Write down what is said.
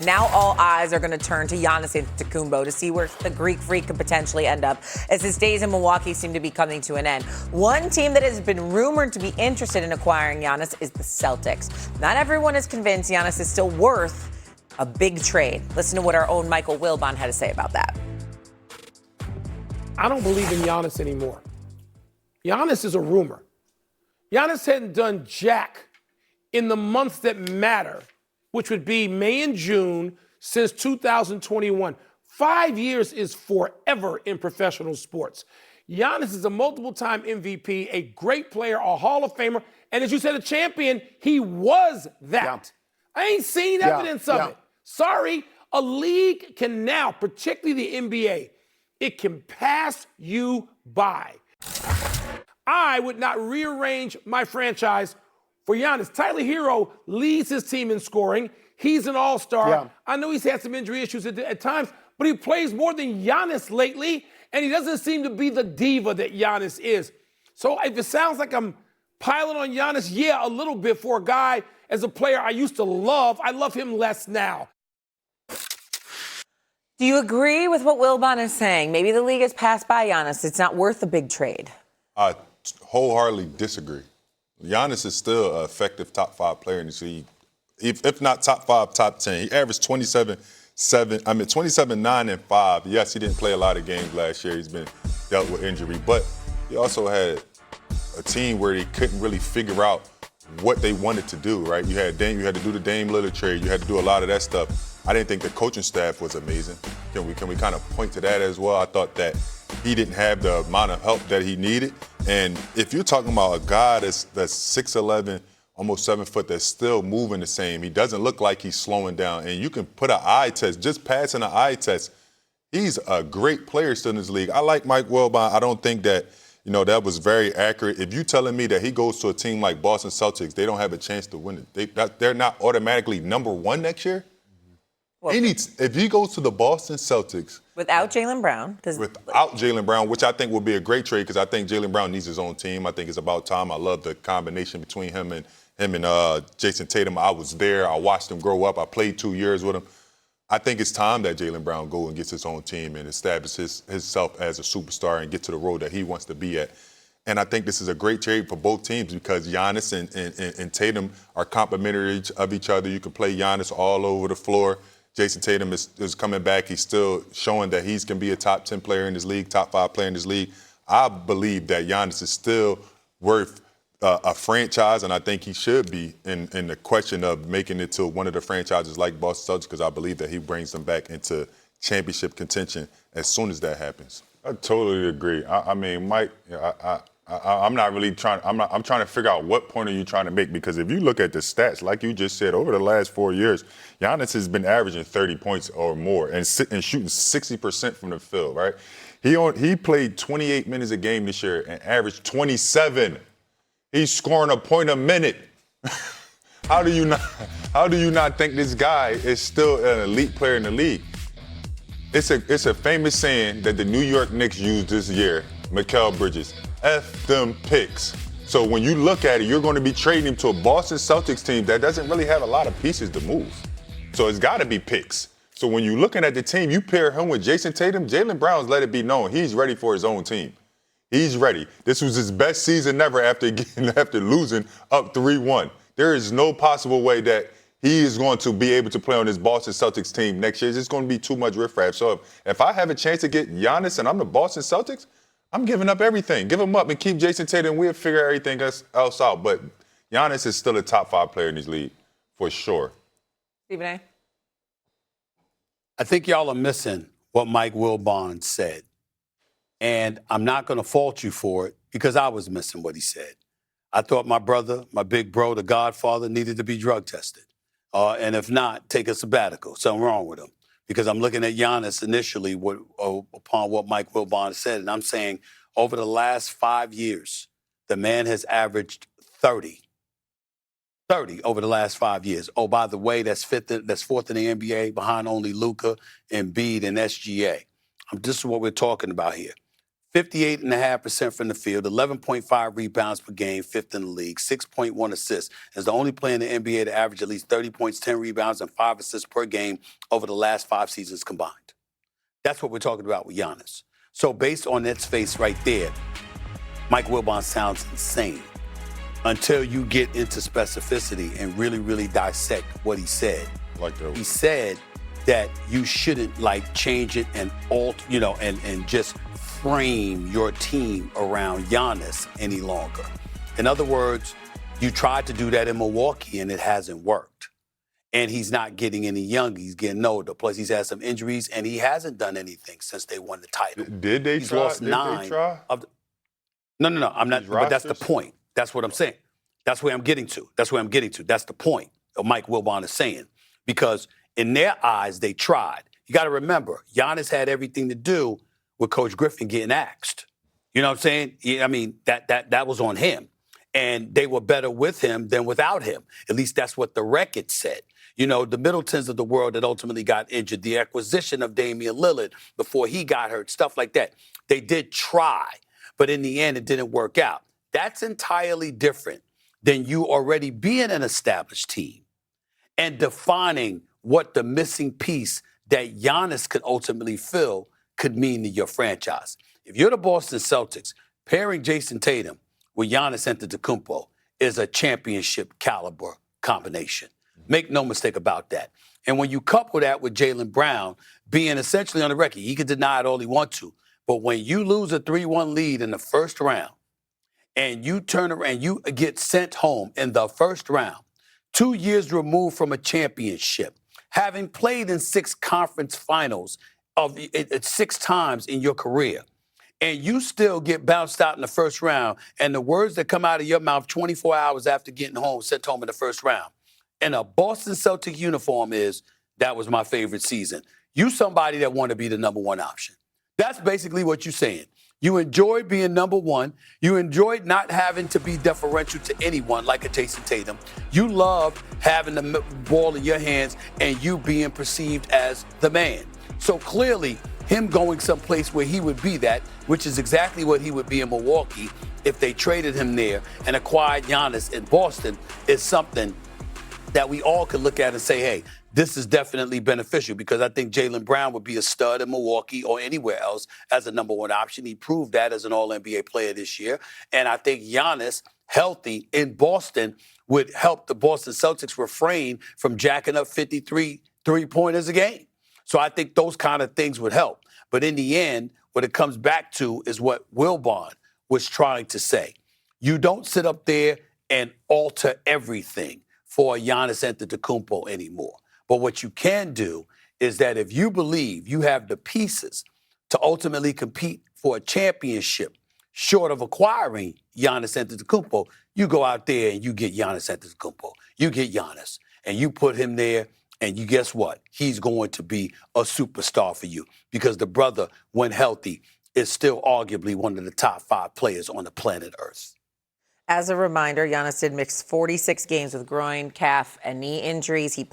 Now all eyes are going to turn to Giannis Antetokounmpo to see where the Greek Freak could potentially end up, as his days in Milwaukee seem to be coming to an end. One team that has been rumored to be interested in acquiring Giannis is the Celtics. Not everyone is convinced Giannis is still worth a big trade. Listen to what our own Michael Wilbon had to say about that. I don't believe in Giannis anymore. Giannis is a rumor. Giannis hadn't done jack in the months that matter, which would be May and June, since 2021. 5 years is forever in professional sports. Giannis is a multiple-time MVP, a great player, a Hall of Famer, and as you said, a champion. He was that. Yeah. I ain't seen evidence of it. Sorry, a league can now, particularly the NBA, it can pass you by. I would not rearrange my franchise for Giannis. Tyler Hero leads his team in scoring. He's an all-star. Yeah. I know he's had some injury issues at times, but he plays more than Giannis lately, and he doesn't seem to be the diva that Giannis is. So if it sounds like I'm piling on Giannis, yeah, a little bit for a guy as a player I used to love. I love him less now. Do you agree with what Wilbon is saying? Maybe the league has passed by Giannis. It's not worth a big trade. I wholeheartily disagree. Giannis is still an effective top 5 player in the league. If not top 5, top 10. He averaged 27, 9, and 5. Yes, he didn't play a lot of games last year. He's been dealt with injury. But he also had a team where they couldn't really figure out what they wanted to do, right? You had to do the Dame Lillard trade. You had to do a lot of that stuff. I didn't think the coaching staff was amazing. Can we kind of point to that as well? I thought that he didn't have the amount of help that he needed. And if you're talking about a guy that's 6'11", almost 7 foot, that's still moving the same, he doesn't look like he's slowing down. And you can put an eye test, just passing an eye test. He's a great player still in this league. I like Mike Wilbon. I don't think that, that was very accurate. If you're telling me that he goes to a team like Boston Celtics, they don't have a chance to win it. They're not automatically number 1 next year. Well, if he goes to the Boston Celtics without Jaylen Brown, which I think will be a great trade because I think Jaylen Brown needs his own team. I think it's about time. I love the combination between him and Jason Tatum. I was there. I watched him grow up. I played 2 years with him. I think it's time that Jaylen Brown go and gets his own team and establishes himself as a superstar and get to the road that he wants to be at. And I think this is a great trade for both teams because Giannis and Tatum are complementary of each other. You can play Giannis all over the floor. Jason Tatum is coming back. He's still showing that he's going to be a top 10 player in this league, top 5 player in this league. I believe that Giannis is still worth a franchise, and I think he should be in the question of making it to one of the franchises like Boston Celtics because I believe that he brings them back into championship contention as soon as that happens. I totally agree. I mean, Mike, I'm not really trying. I'm trying to figure out what point are you trying to make because if you look at the stats, like you just said, over the last 4 years, Giannis has been averaging 30 points or more and shooting 60% from the field. Right? He played 28 minutes a game this year and averaged 27. He's scoring a point a minute. How do you not think this guy is still an elite player in the league? It's a famous saying that the New York Knicks used this year, Mikal Bridges. F them picks. So when you look at it, you're going to be trading him to a Boston Celtics team that doesn't really have a lot of pieces to move. So it's got to be picks. So when you're looking at the team, you pair him with Jason Tatum, Jaylen Brown's let it be known he's ready for his own team. He's ready. This was his best season ever after losing up 3-1. There is no possible way that he is going to be able to play on this Boston Celtics team next year. It's just going to be too much riffraff. So if I have a chance to get Giannis and I'm the Boston Celtics, I'm giving up everything. Give him up and keep Jason Tatum. We'll figure everything else out. But Giannis is still a top 5 player in this league, for sure. Stephen A. I think y'all are missing what Mike Wilbon said. And I'm not going to fault you for it because I was missing what he said. I thought my brother, my big bro, the Godfather, needed to be drug tested. And if not, take a sabbatical. Something wrong with him. Because I'm looking at Giannis initially upon what Mike Wilbon said, and I'm saying over the last 5 years, the man has averaged 30 over the last 5 years. Oh, by the way, that's fourth in the NBA behind only Luka, Embiid, and SGA. This is what we're talking about here. 58.5% from the field, 11.5 rebounds per game, fifth in the league, 6.1 assists. Is the only player in the NBA to average at least 30 points, 10 rebounds, and 5 assists per game over the last 5 seasons combined. That's what we're talking about with Giannis. So based on that space right there, Mike Wilbon sounds insane until you get into specificity and really, really dissect what he said. Like that. He said that you shouldn't change it and alter, and just frame your team around Giannis any longer. In other words, you tried to do that in Milwaukee and it hasn't worked. And he's not getting any younger. He's getting older. Plus, he's had some injuries and he hasn't done anything since they won the title. Did they He's try? lost Did 9 they try? of the, No. I'm not. These But that's the rosters? point. That's what I'm saying. That's where I'm getting to. That's the point of Mike Wilbon is saying. Because in their eyes, they tried. You got to remember, Giannis had everything to do with Coach Griffin getting axed. You know what I'm saying? I mean, that was on him. And they were better with him than without him. At least that's what the record said. The Middletons of the world that ultimately got injured, the acquisition of Damian Lillard before he got hurt, stuff like that. They did try, but in the end, it didn't work out. That's entirely different than you already being an established team and defining what the missing piece that Giannis could ultimately fill could mean to your franchise. If you're the Boston Celtics, pairing Jason Tatum with Giannis Antetokounmpo is a championship caliber combination. Make no mistake about that. And when you couple that with Jaylen Brown being essentially on the record, he can deny it all he wants to, but when you lose a 3-1 lead in the first round and you turn around, you get sent home in the first round, 2 years removed from a championship, having played in 6 conference finals of 6 times in your career, and you still get bounced out in the first round, and the words that come out of your mouth 24 hours after getting home, sent home in the first round, in a Boston Celtic uniform is, that was my favorite season. You somebody that want to be the number one option. That's basically what you're saying. You enjoyed being number one. You enjoyed not having to be deferential to anyone like a Jason Tatum. You loved having the ball in your hands and you being perceived as the man. So clearly, him going someplace where he would be that, which is exactly what he would be in Milwaukee if they traded him there and acquired Giannis in Boston, is something that we all could look at and say, hey, this is definitely beneficial, because I think Jaylen Brown would be a stud in Milwaukee or anywhere else as a number one option. He proved that as an All-NBA player this year. And I think Giannis, healthy in Boston, would help the Boston Celtics refrain from jacking up 53 three-pointers a game. So I think those kind of things would help. But in the end, what it comes back to is what Wilbon was trying to say. You don't sit up there and alter everything for Giannis Antetokounmpo anymore. But what you can do is that if you believe you have the pieces to ultimately compete for a championship, short of acquiring Giannis Antetokounmpo, you go out there and you get Giannis Antetokounmpo. You get Giannis, and you put him there, and you guess what? He's going to be a superstar for you, because the brother, when healthy, is still arguably one of the top 5 players on the planet Earth. As a reminder, Giannis did miss 46 games with groin, calf, and knee injuries. He